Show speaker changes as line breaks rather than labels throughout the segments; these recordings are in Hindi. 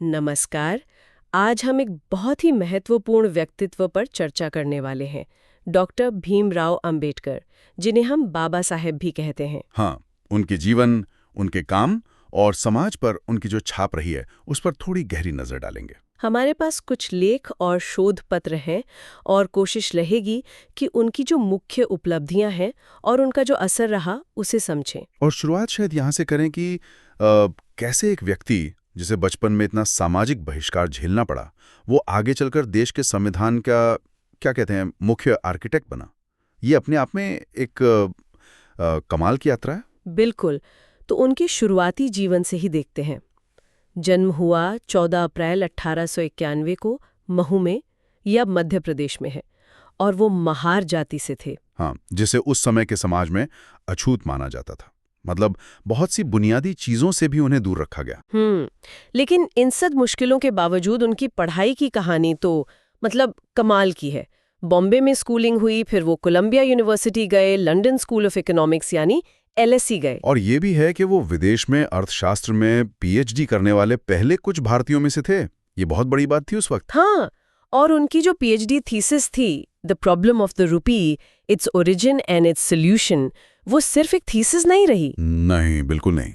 नमस्कार। आज हम एक बहुत ही महत्वपूर्ण व्यक्तित्व पर चर्चा करने वाले हैं, डॉक्टर भीमराव अंबेडकर, जिन्हें हम बाबा साहेब भी कहते हैं।
हाँ, उनके जीवन, उनके काम और समाज पर उनकी जो छाप रही है उस पर थोड़ी गहरी नजर डालेंगे।
हमारे पास कुछ लेख और शोध पत्र हैं और कोशिश रहेगी कि उनकी जो मुख्य उपलब्धियां हैं और उनका जो असर रहा उसे समझें।
और शुरुआत शायद यहाँ से करें कि कैसे एक व्यक्ति जिसे बचपन में इतना सामाजिक बहिष्कार झेलना पड़ा, वो आगे चलकर देश के संविधान का क्या कहते हैं मुख्य आर्किटेक्ट बना। ये अपने आप में एक कमाल की यात्रा है।
बिल्कुल। तो उनके शुरुआती जीवन से ही देखते हैं। जन्म हुआ 14 अप्रैल 1891 को महू में, या मध्य प्रदेश में है, और वो महार जाति से थे।
हाँ, जिसे उस समय के समाज में अछूत माना जाता था। मतलब बहुत सी बुनियादी चीजों से भी उन्हें दूर रखा गया।
लेकिन इन सब मुश्किलों के बावजूद उनकी पढ़ाई की कहानी तो कमाल की है। बॉम्बे में स्कूलिंग हुई, फिर वो कोलंबिया यूनिवर्सिटी गए, लंदन स्कूल ऑफ इकोनॉमिक्स यानी LSE गए।
और ये भी है कि वो विदेश में अर्थशास्त्र में PhD करने वाले पहले कुछ भारतीयों में से थे। ये बहुत बड़ी बात थी उस वक्त।
हाँ, और उनकी जो PhD थीसिस थी, the problem of the rupee, its origin and its solution, वो सिर्फ एक थीसिस नहीं रही।
नहीं, बिल्कुल नहीं।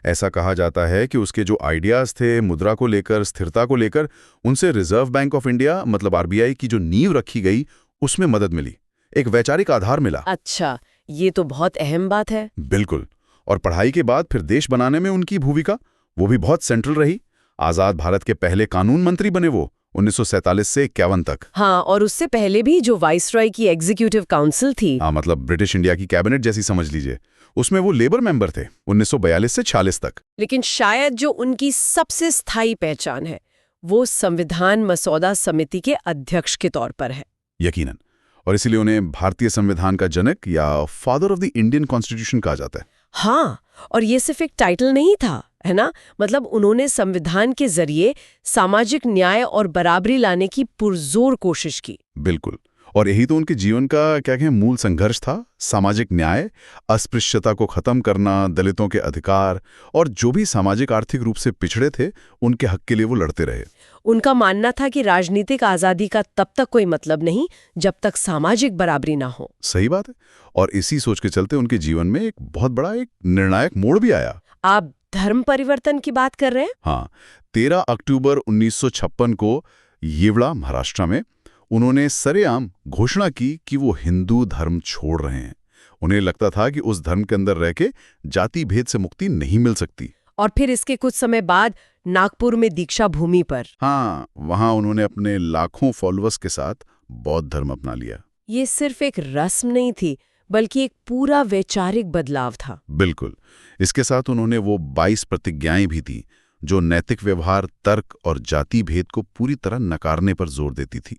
ऐसा कहा जाता है कि उसके जो आइडियाज थे मुद्रा को लेकर, स्थिरता को लेकर, उनसे रिजर्व बैंक ऑफ इंडिया मतलब RBI की जो नींव रखी गई उसमें मदद मिली, एक वैचारिक आधार मिला।
अच्छा, ये तो बहुत अहम बात है।
बिल्कुल। और पढ़ाई के बाद फिर देश बनाने में उनकी भूमिका वो भी बहुत सेंट्रल रही। आजाद भारत के पहले कानून मंत्री बने वो 1947 से 51 तक।
हाँ, और उससे पहले भी जो वाइसरॉय की एग्जीक्यूटिव काउंसिल थी,
हाँ, मतलब ब्रिटिश इंडिया की कैबिनेट जैसी समझ लीजिए, उसमें वो लेबर मेंबर थे 1942 से 46 तक।
लेकिन शायद जो उनकी सबसे स्थायी पहचान है वो संविधान मसौदा समिति के अध्यक्ष के तौर पर है।
यकीनन। और इसीलिए उन्हें भारतीय संविधान का जनक या father of the Indian constitution कहा जाता है।
हाँ, और ये सिर्फ एक टाइटल नहीं था, है ना। उन्होंने संविधान के जरिए सामाजिक न्याय और बराबरी लाने की पुरजोर कोशिश की।
बिल्कुल। और यही तो उनके जीवन का क्या कहें मूल संघर्ष था। सामाजिक न्याय, अस्पृश्यता को खत्म करना, दलितों के अधिकार, और जो भी सामाजिक आर्थिक रूप से पिछड़े थे उनके हक के लिए वो लड़ते रहे।
उनका मानना था कि राजनीतिक आजादी का तब तक कोई मतलब नहीं जब तक सामाजिक बराबरी ना हो।
सही बात है। और इसी सोच के चलते उनके जीवन में एक बहुत बड़ा एक निर्णायक मोड़ भी आया।
आप धर्म परिवर्तन की बात कर रहे हैं?
हाँ, 13 अक्टूबर 1956 को येवड़ा, महाराष्ट्र में उन्होंने सरेआम घोषणा की कि वो हिंदू धर्म छोड़ रहे हैं। उन्हें लगता था कि उस धर्म के अंदर रह के जाति भेद से मुक्ति नहीं मिल सकती।
और फिर इसके कुछ समय बाद नागपुर में दीक्षा भूमि पर,
हाँ, वहां उन्होंने अपने लाखों फॉलोअर्स के साथ बौद्ध धर्म अपना लिया।
ये सिर्फ एक रस्म नहीं थी, बल्कि एक पूरा वैचारिक बदलाव था।
बिल्कुल। इसके साथ उन्होंने वो 22 प्रतिज्ञाएं भी दी जो नैतिक व्यवहार, तर्क और जाति भेद को पूरी तरह नकारने पर जोर देती थी।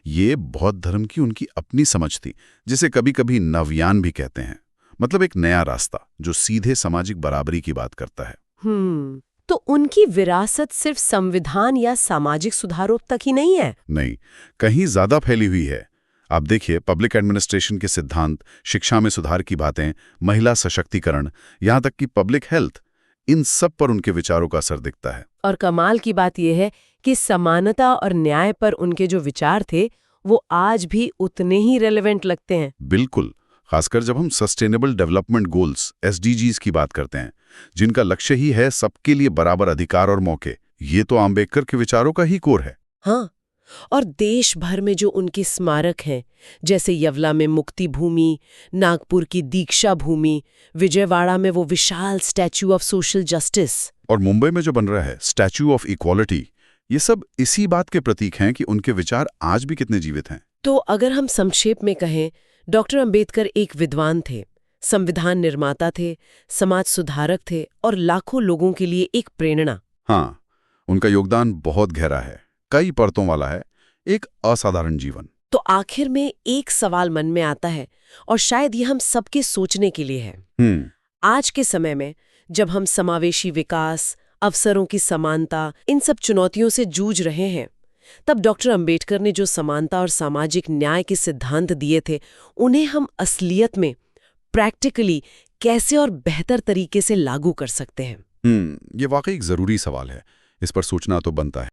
ये बौद्ध धर्म की उनकी अपनी समझ थी, जिसे कभी कभी नवयान भी कहते हैं। मतलब एक नया रास्ता जो सीधे सामाजिक बराबरी की बात करता है।
तो उनकी विरासत सिर्फ संविधान या सामाजिक सुधारों तक ही नहीं है।
नहीं, कहीं ज्यादा फैली हुई है। आप देखिए, पब्लिक एडमिनिस्ट्रेशन के सिद्धांत, शिक्षा में सुधार की बातें, महिला सशक्तिकरण, यहाँ तक कि पब्लिक हेल्थ, इन सब पर उनके विचारों का असर दिखता है।
और कमाल की बात यह है कि समानता और न्याय पर उनके जो विचार थे वो आज भी उतने ही रेलेवेंट लगते हैं।
बिल्कुल। खासकर जब हम सस्टेनेबल डेवलपमेंट गोल्स SDGs की बात करते हैं, जिनका लक्ष्य ही है सबके लिए बराबर अधिकार और मौके। ये तो आम्बेडकर के विचारों का ही कोर है।
हाँ, और देश भर में जो उनके स्मारक हैं, जैसे यवला में मुक्ति भूमि, नागपुर की दीक्षा भूमि, विजयवाड़ा में वो विशाल स्टैच्यू ऑफ सोशल जस्टिस,
और मुंबई में जो बन रहा है स्टैच्यू ऑफ इक्वालिटी, ये सब इसी बात के प्रतीक हैं कि उनके विचार आज भी कितने जीवित हैं।
तो अगर हम संक्षेप में कहें, डॉक्टर अंबेडकर एक विद्वान थे, संविधान निर्माता थे, समाज सुधारक थे और लाखों लोगों के लिए एक प्रेरणा।
हाँ, उनका योगदान बहुत गहरा है, कई परतों वाला है, एक असाधारण जीवन।
तो आखिर में एक सवाल मन में आता है, और शायद ये हम सबके सोचने के लिए है। आज के समय में जब हम समावेशी विकास, अवसरों की समानता, इन सब चुनौतियों से जूझ रहे हैं, तब डॉक्टर अंबेडकर ने जो समानता और सामाजिक न्याय के सिद्धांत दिए थे, उन्हें हम असलियत में प्रैक्टिकली कैसे और बेहतर तरीके से लागू कर सकते हैं?
ये वाकई एक जरूरी सवाल है, इस पर सोचना तो बनता है।